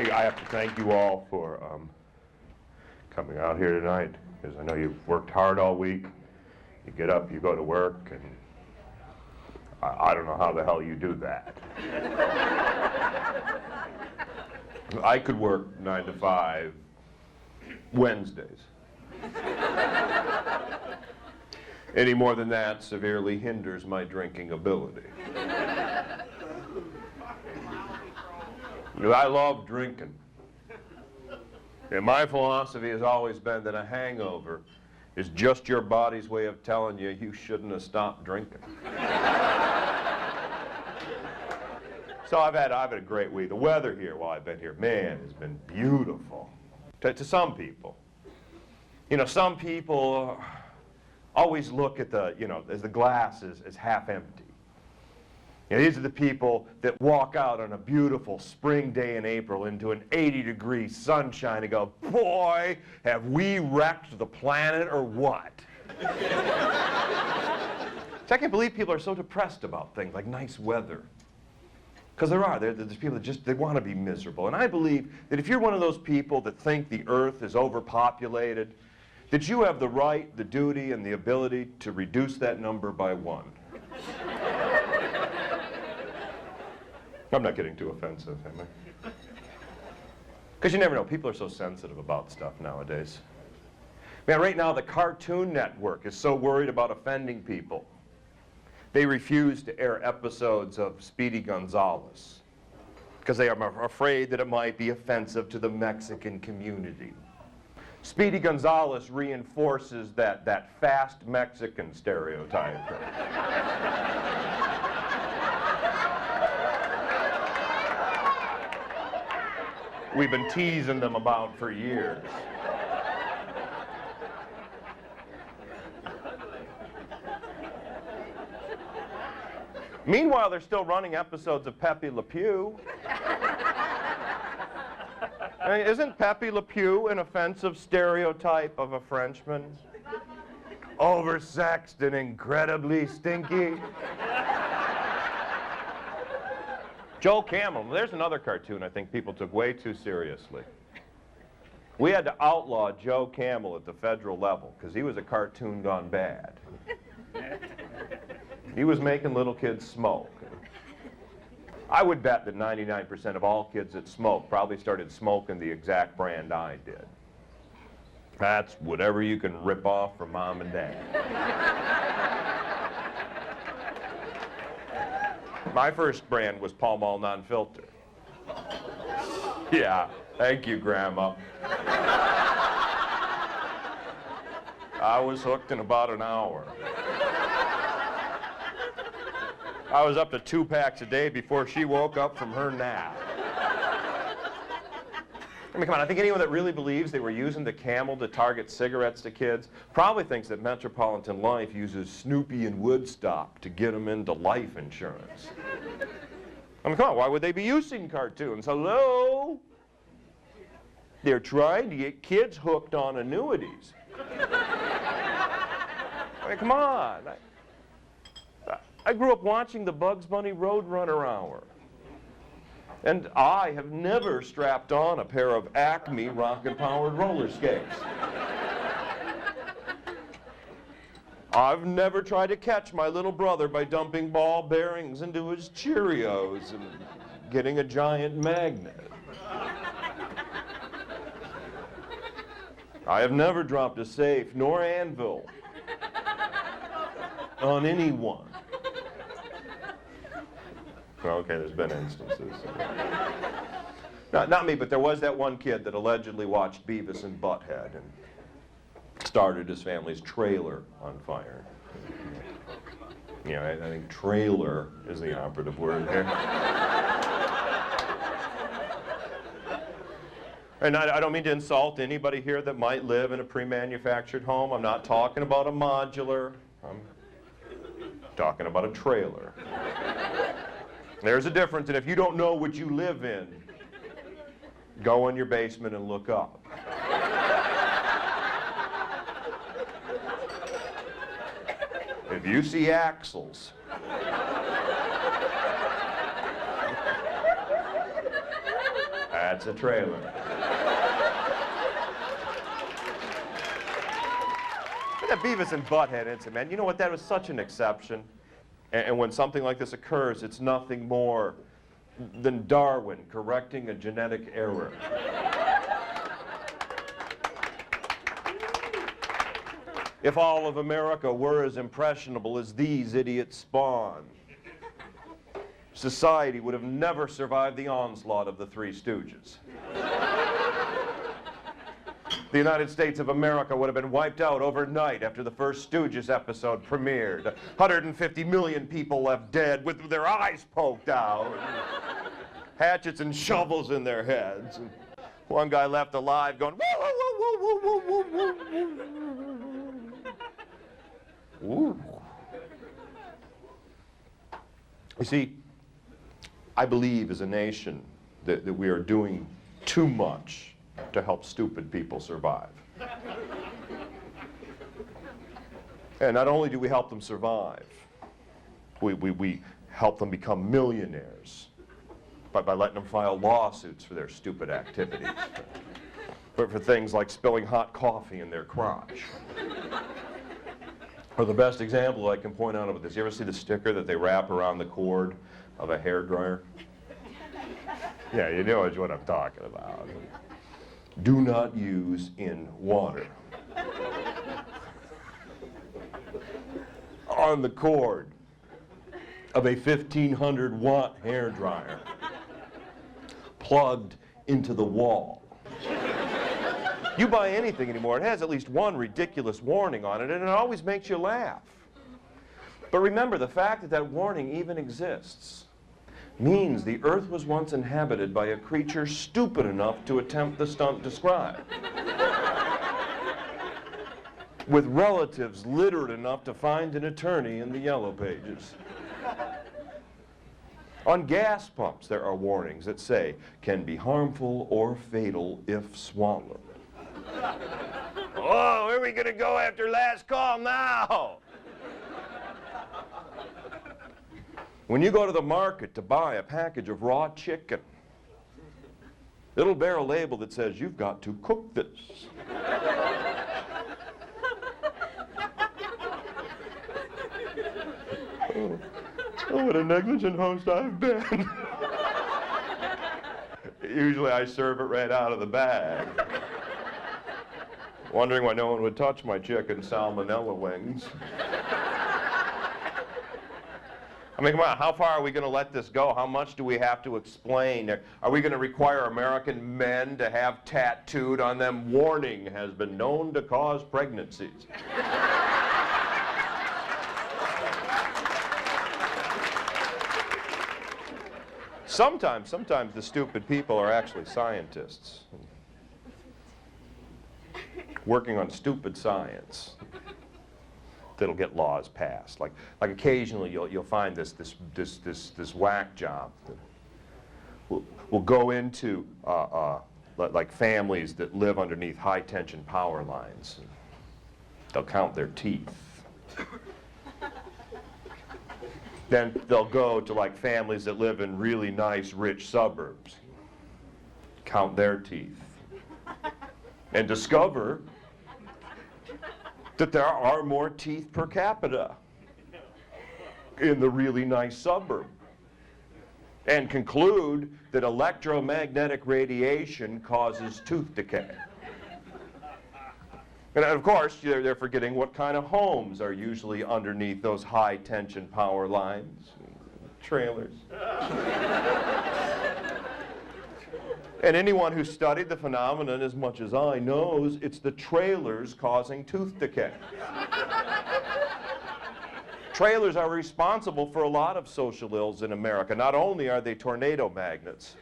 I have to thank you all for coming out here tonight, because I know you've worked hard all week. You get up, you go to work, and I don't know how the hell you do that. I could work 9 to 5 Wednesdays. Any more than that severely hinders my drinking ability. I love drinking. And my philosophy has always been that a hangover is just your body's way of telling you you shouldn't have stopped drinking. So I've had a great week. The weather here while I've been here, man, has been beautiful. To some people. You know, some people always look at the, as the glass is half empty. You know, these are the people that walk out on a beautiful spring day in April into an 80-degree sunshine and go, boy, have we wrecked the planet or what? So I can't believe people are so depressed about things like nice weather. Because there's people that they want to be miserable. And I believe that if you're one of those people that think the earth is overpopulated, that you have the right, the duty, and the ability to reduce that number by 1. I'm not getting too offensive, am I? Because you never know. People are so sensitive about stuff nowadays. Man, right now the Cartoon Network is so worried about offending people. They refuse to air episodes of Speedy Gonzales because they are afraid that it might be offensive to the Mexican community. Speedy Gonzales reinforces that fast Mexican stereotype. We've been teasing them about for years. Meanwhile, they're still running episodes of Pepe Le Pew. I mean, isn't Pepe Le Pew an offensive stereotype of a Frenchman? Oversexed and incredibly stinky. Joe Camel, there's another cartoon I think people took way too seriously. We had to outlaw Joe Camel at the federal level because he was a cartoon gone bad. He was making little kids smoke. I would bet that 99% of all kids that smoke probably started smoking the exact brand I did. That's whatever you can rip off from mom and dad. My first brand was Pall Mall Non-Filter. Yeah, thank you, Grandma. I was hooked in about an hour. I was up to 2 packs a day before she woke up from her nap. I mean, come on, I think anyone that really believes they were using the Camel to target cigarettes to kids probably thinks that Metropolitan Life uses Snoopy and Woodstock to get them into life insurance. I mean, come on, why would they be using cartoons? Hello? They're trying to get kids hooked on annuities. I mean, come on. I grew up watching the Bugs Bunny Roadrunner Hour. And I have never strapped on a pair of Acme rocket-powered roller skates. I've never tried to catch my little brother by dumping ball bearings into his Cheerios and getting a giant magnet. I have never dropped a safe nor anvil on anyone. Okay, there's been instances. Not me, but there was that one kid that allegedly watched Beavis and Butthead and started his family's trailer on fire. I think trailer is the operative word here. And I don't mean to insult anybody here that might live in a pre-manufactured home. I'm not talking about a modular. I'm talking about a trailer. There's a difference, and if you don't know what you live in, go in your basement and look up. If you see axles, That's a trailer. That Beavis and Butthead incident, man, you know what? That was such an exception. And when something like this occurs, it's nothing more than Darwin correcting a genetic error. If all of America were as impressionable as these idiots spawn, society would have never survived the onslaught of the Three Stooges. The United States of America would have been wiped out overnight after the first Stooges episode premiered. 150 million people left dead with their eyes poked out, hatchets and shovels in their heads. And one guy left alive going, woo, woo, woo, woo, woo, woo, woo, woo. Ooh. You see, I believe as a nation that we are doing too much to help stupid people survive. And not only do we help them survive, we help them become millionaires by letting them file lawsuits for their stupid activities. For things like spilling hot coffee in their crotch. Or the best example I can point out of this, you ever see the sticker that they wrap around the cord of a hairdryer? Yeah, you know what I'm talking about. Do not use in water. On the cord of a 1,500-watt hairdryer plugged into the wall. You buy anything anymore, it has at least one ridiculous warning on it, and it always makes you laugh. But remember, the fact that that warning even exists means the Earth was once inhabited by a creature stupid enough to attempt the stunt described. With relatives literate enough to find an attorney in the Yellow Pages. On gas pumps, there are warnings that say, can be harmful or fatal if swallowed. Oh, where are we going to go after last call now? When you go to the market to buy a package of raw chicken, it'll bear a label that says, you've got to cook this. Oh, what a negligent host I've been. Usually I serve it right out of the bag. Wondering why no one would touch my chicken salmonella wings. I mean, come on, how far are we going to let this go? How much do we have to explain? Are we going to require American men to have tattooed on them, warning has been known to cause pregnancies? Sometimes the stupid people are actually scientists. Working on stupid science that'll get laws passed. Like occasionally you'll find this whack job that will go into like families that live underneath high tension power lines. They'll count their teeth. Then they'll go to like families that live in really nice, rich suburbs. Count their teeth. And discover that there are more teeth per capita in the really nice suburb. And conclude that electromagnetic radiation causes tooth decay. And of course, they're forgetting what kind of homes are usually underneath those high-tension power lines, trailers. And anyone who studied the phenomenon as much as I knows it's the trailers causing tooth decay. Trailers are responsible for a lot of social ills in America. Not only are they tornado magnets,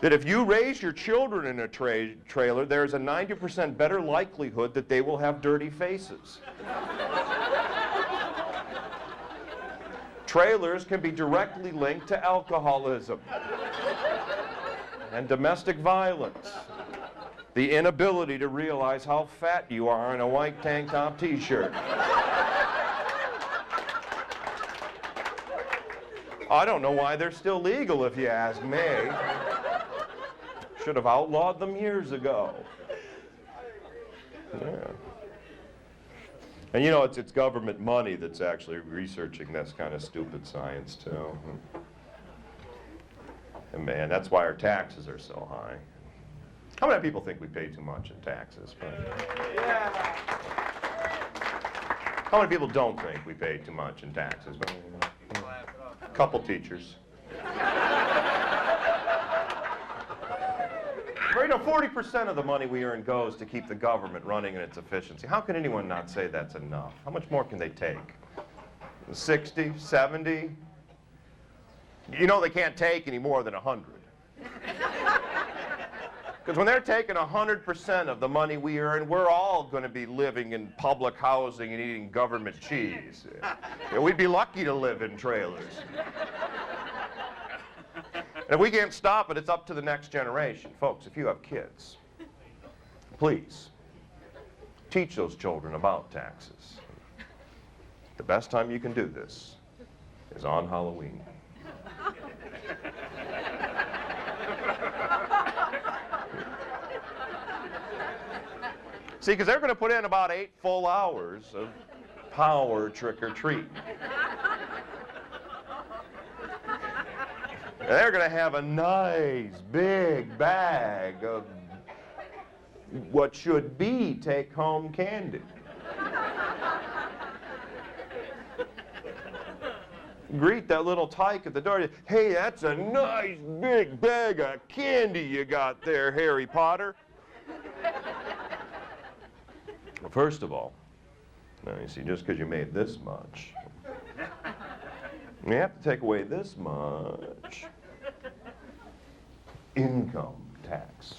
that if you raise your children in a trailer, there's a 90% better likelihood that they will have dirty faces. Trailers can be directly linked to alcoholism and domestic violence. The inability to realize how fat you are in a white tank top t-shirt. I don't know why they're still legal, if you ask me. Should have outlawed them years ago. Yeah. And you know, it's government money that's actually researching this kind of stupid science, too. And man, that's why our taxes are so high. How many people think we pay too much in taxes? Yeah. How many people don't think we pay too much in taxes? A couple teachers. Right now, 40% of the money we earn goes to keep the government running in its efficiency. How can anyone not say that's enough? How much more can they take? 60, 70? You know they can't take any more than 100. Because when they're taking 100% of the money we earn, we're all going to be living in public housing and eating government cheese. We'd be lucky to live in trailers. And if we can't stop it, it's up to the next generation. Folks, if you have kids, please teach those children about taxes. The best time you can do this is on Halloween. See, because they're going to put in about 8 full hours of power trick-or-treat. And they're going to have a nice big bag of what should be take-home candy. Greet that little tyke at the door. Hey, that's a nice big bag of candy you got there, Harry Potter. Well, first of all, now you see, just because you made this much, you have to take away this much income tax.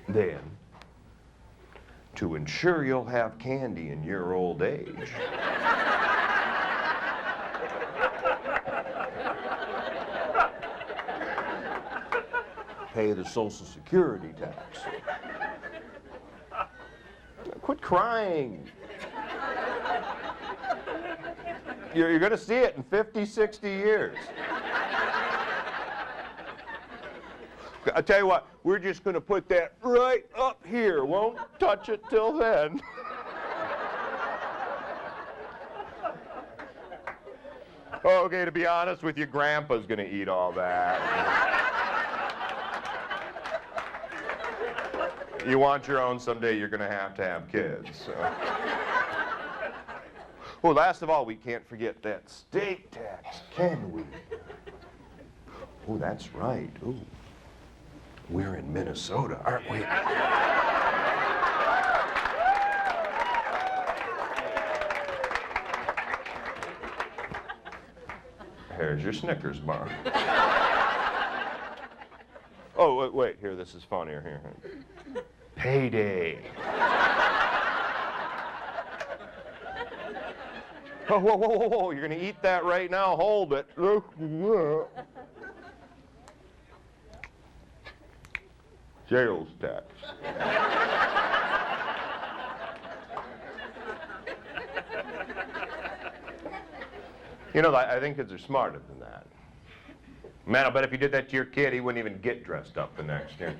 Then, to ensure you'll have candy in your old age, pay the Social Security tax. Quit crying. You're going to see it in 50, 60 years. I tell you what, we're just going to put that right up here. Won't touch it till then. Okay, to be honest with you, Grandpa's going to eat all that. You want your own someday, you're going to have kids. So. Well, last of all, we can't forget that state tax, can we? Oh, that's right. Ooh. We're in Minnesota, aren't we? Here's your Snickers bar. Oh, wait, here, this is funnier here. Payday. Oh, whoa, you're going to eat that right now, hold it. Sales tax. You know, I think kids are smarter than that. Man, I'll bet if you did that to your kid, he wouldn't even get dressed up the next year.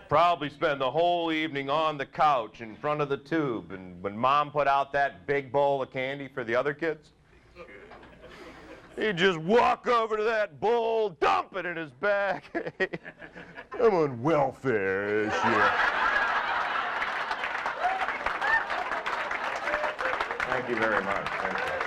Probably spend the whole evening on the couch in front of the tube, and when Mom put out that big bowl of candy for the other kids, he'd just walk over to that bowl, dump it in his bag. I'm on welfare this year. Thank you very much. Thank you.